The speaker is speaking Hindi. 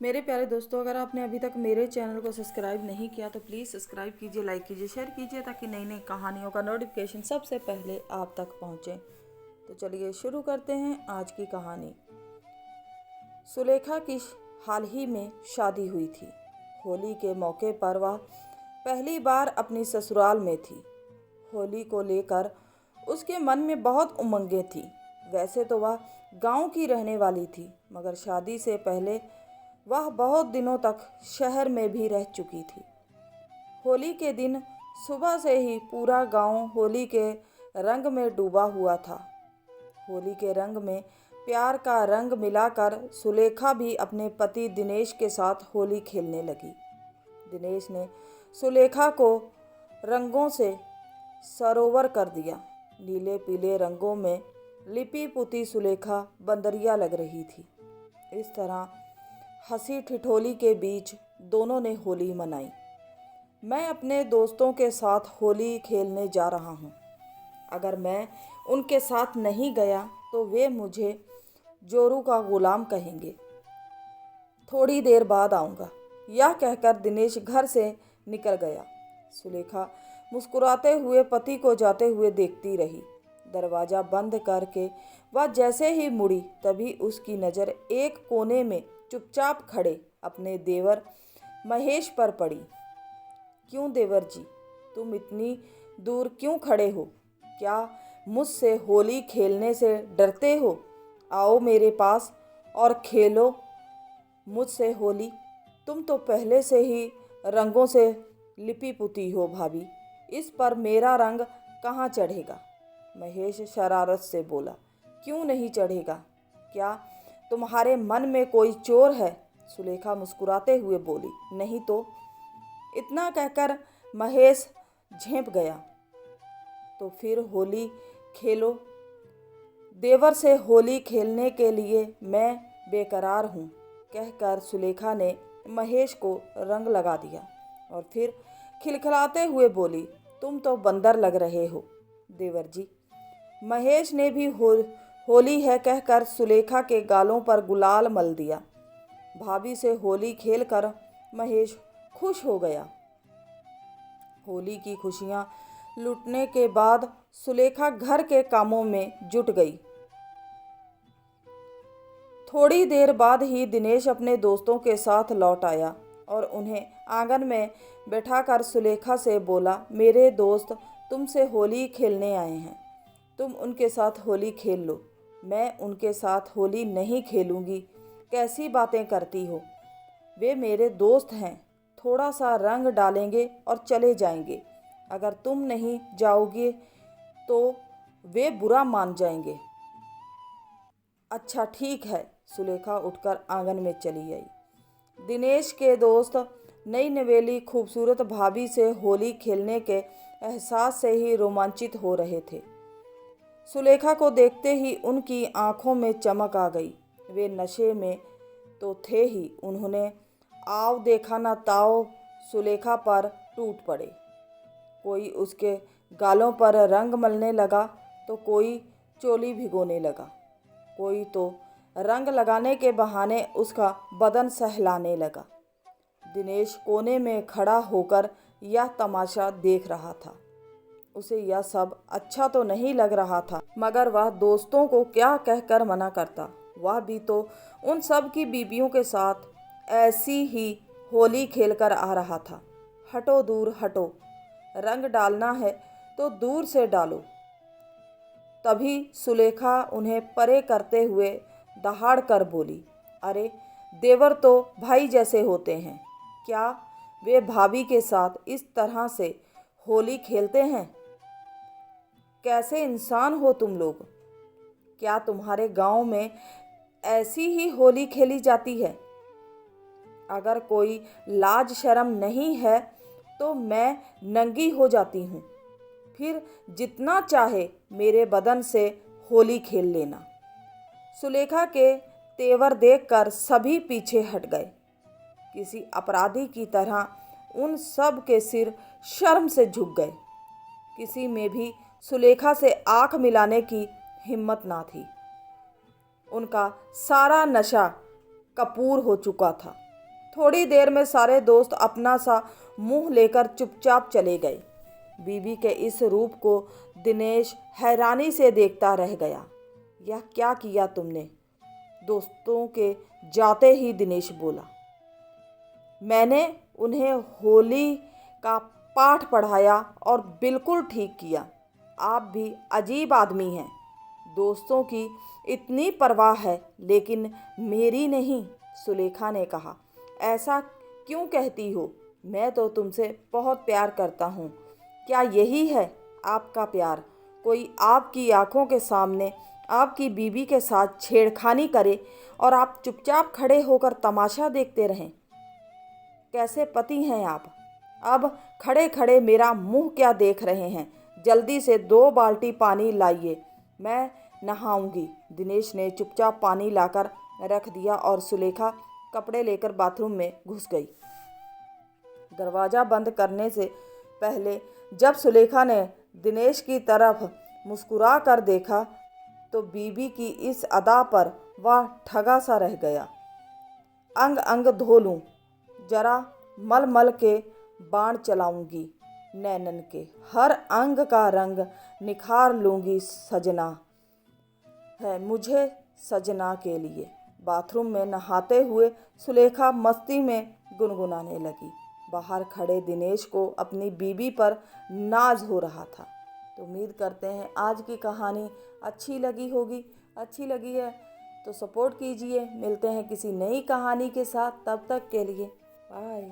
मेरे प्यारे दोस्तों, अगर आपने अभी तक मेरे चैनल को सब्सक्राइब नहीं किया तो प्लीज़ सब्सक्राइब कीजिए, लाइक कीजिए, शेयर कीजिए ताकि नई नई कहानियों का नोटिफिकेशन सबसे पहले आप तक पहुंचे। तो चलिए शुरू करते हैं आज की कहानी। सुलेखा की हाल ही में शादी हुई थी। होली के मौके पर वह पहली बार अपनी ससुराल में थी। होली को लेकर उसके मन में बहुत उमंगें थी। वैसे तो वह गांव की रहने वाली थी, मगर शादी से पहले वह बहुत दिनों तक शहर में भी रह चुकी थी। होली के दिन सुबह से ही पूरा गांव होली के रंग में डूबा हुआ था। होली के रंग में प्यार का रंग मिलाकर सुलेखा भी अपने पति दिनेश के साथ होली खेलने लगी। दिनेश ने सुलेखा को रंगों से सरोवर कर दिया। नीले पीले रंगों में लिपी पुती सुलेखा बंदरिया लग रही थी। इस तरह हंसी ठिठोली के बीच दोनों ने होली मनाई। मैं अपने दोस्तों के साथ होली खेलने जा रहा हूँ। अगर मैं उनके साथ नहीं गया तो वे मुझे जोरू का गुलाम कहेंगे। थोड़ी देर बाद आऊँगा, यह कहकर दिनेश घर से निकल गया। सुलेखा मुस्कुराते हुए पति को जाते हुए देखती रही। दरवाज़ा बंद करके वह जैसे ही मुड़ी, तभी उसकी नज़र एक कोने में चुपचाप खड़े अपने देवर महेश पर पड़ी। क्यों देवर जी, तुम इतनी दूर क्यों खड़े हो? क्या मुझसे होली खेलने से डरते हो? आओ मेरे पास और खेलो मुझसे होली। तुम तो पहले से ही रंगों से लिपी पुती हो भाभी, इस पर मेरा रंग कहाँ चढ़ेगा? महेश शरारत से बोला। क्यों नहीं चढ़ेगा? क्या तुम्हारे मन में कोई चोर है? सुलेखा मुस्कुराते हुए बोली। नहीं तो। इतना कहकर महेश झेंप गया। तो फिर होली खेलो। देवर से होली खेलने के लिए मैं बेकरार हूँ, कहकर सुलेखा ने महेश को रंग लगा दिया और फिर खिलखिलाते हुए बोली, तुम तो बंदर लग रहे हो देवर जी। महेश ने भी होली है कहकर सुलेखा के गालों पर गुलाल मल दिया। भाभी से होली खेलकर महेश खुश हो गया। होली की खुशियां लूटने के बाद सुलेखा घर के कामों में जुट गई। थोड़ी देर बाद ही दिनेश अपने दोस्तों के साथ लौट आया और उन्हें आंगन में बैठाकर सुलेखा से बोला, मेरे दोस्त तुमसे होली खेलने आए हैं, तुम उनके साथ होली खेल लो। मैं उनके साथ होली नहीं खेलूँगी। कैसी बातें करती हो? वे मेरे दोस्त हैं, थोड़ा सा रंग डालेंगे और चले जाएंगे। अगर तुम नहीं जाओगे तो वे बुरा मान जाएंगे। अच्छा ठीक है। सुलेखा उठकर आंगन में चली आई। दिनेश के दोस्त नई नवेली खूबसूरत भाभी से होली खेलने के एहसास से ही रोमांचित हो रहे थे। सुलेखा को देखते ही उनकी आंखों में चमक आ गई। वे नशे में तो थे ही, उन्होंने आव देखा न ताव सुलेखा पर टूट पड़े। कोई उसके गालों पर रंग मलने लगा तो कोई चोली भिगोने लगा, कोई तो रंग लगाने के बहाने उसका बदन सहलाने लगा। दिनेश कोने में खड़ा होकर यह तमाशा देख रहा था। उसे यह सब अच्छा तो नहीं लग रहा था, मगर वह दोस्तों को क्या कहकर मना करता? वह भी तो उन सब की बीबियों के साथ ऐसी ही होली खेलकर आ रहा था। हटो दूर हटो, रंग डालना है तो दूर से डालो। तभी सुलेखा उन्हें परे करते हुए दहाड़ कर बोली, अरे देवर तो भाई जैसे होते हैं, क्या वे भाभी के साथ इस तरह से होली खेलते हैं? कैसे इंसान हो तुम लोग? क्या तुम्हारे गांव में ऐसी ही होली खेली जाती है? अगर कोई लाज शर्म नहीं है तो मैं नंगी हो जाती हूँ, फिर जितना चाहे मेरे बदन से होली खेल लेना। सुलेखा के तेवर देखकर सभी पीछे हट गए। किसी अपराधी की तरह उन सब के सिर शर्म से झुक गए। किसी में भी सुलेखा से आंख मिलाने की हिम्मत ना थी। उनका सारा नशा कपूर हो चुका था। थोड़ी देर में सारे दोस्त अपना सा मुंह लेकर चुपचाप चले गए। बीबी के इस रूप को दिनेश हैरानी से देखता रह गया। यह क्या किया तुमने? दोस्तों के जाते ही दिनेश बोला। मैंने उन्हें होली का पाठ पढ़ाया और बिल्कुल ठीक किया। आप भी अजीब आदमी हैं। दोस्तों की इतनी परवाह है लेकिन मेरी नहीं, सुलेखा ने कहा। ऐसा क्यों कहती हो? मैं तो तुमसे बहुत प्यार करता हूँ। क्या यही है आपका प्यार? कोई आपकी आंखों के सामने आपकी बीबी के साथ छेड़खानी करे और आप चुपचाप खड़े होकर तमाशा देखते रहें? कैसे पति हैं आप? अब खड़े खड़े मेरा मुंह क्या देख रहे हैं? जल्दी से 2 बाल्टी पानी लाइए, मैं नहाऊंगी। दिनेश ने चुपचाप पानी लाकर रख दिया और सुलेखा कपड़े लेकर बाथरूम में घुस गई। दरवाज़ा बंद करने से पहले जब सुलेखा ने दिनेश की तरफ मुस्कुरा कर देखा तो बीबी की इस अदा पर वह ठगा सा रह गया। अंग अंग धो लूँ, जरा मल मल के बाण चलाऊंगी, नैनन के हर अंग का रंग निखार लूँगी, सजना है मुझे सजना के लिए। बाथरूम में नहाते हुए सुलेखा मस्ती में गुनगुनाने लगी। बाहर खड़े दिनेश को अपनी बीबी पर नाज हो रहा था। तो उम्मीद करते हैं आज की कहानी अच्छी लगी होगी। अच्छी लगी है तो सपोर्ट कीजिए। मिलते हैं किसी नई कहानी के साथ, तब तक के लिए बाय।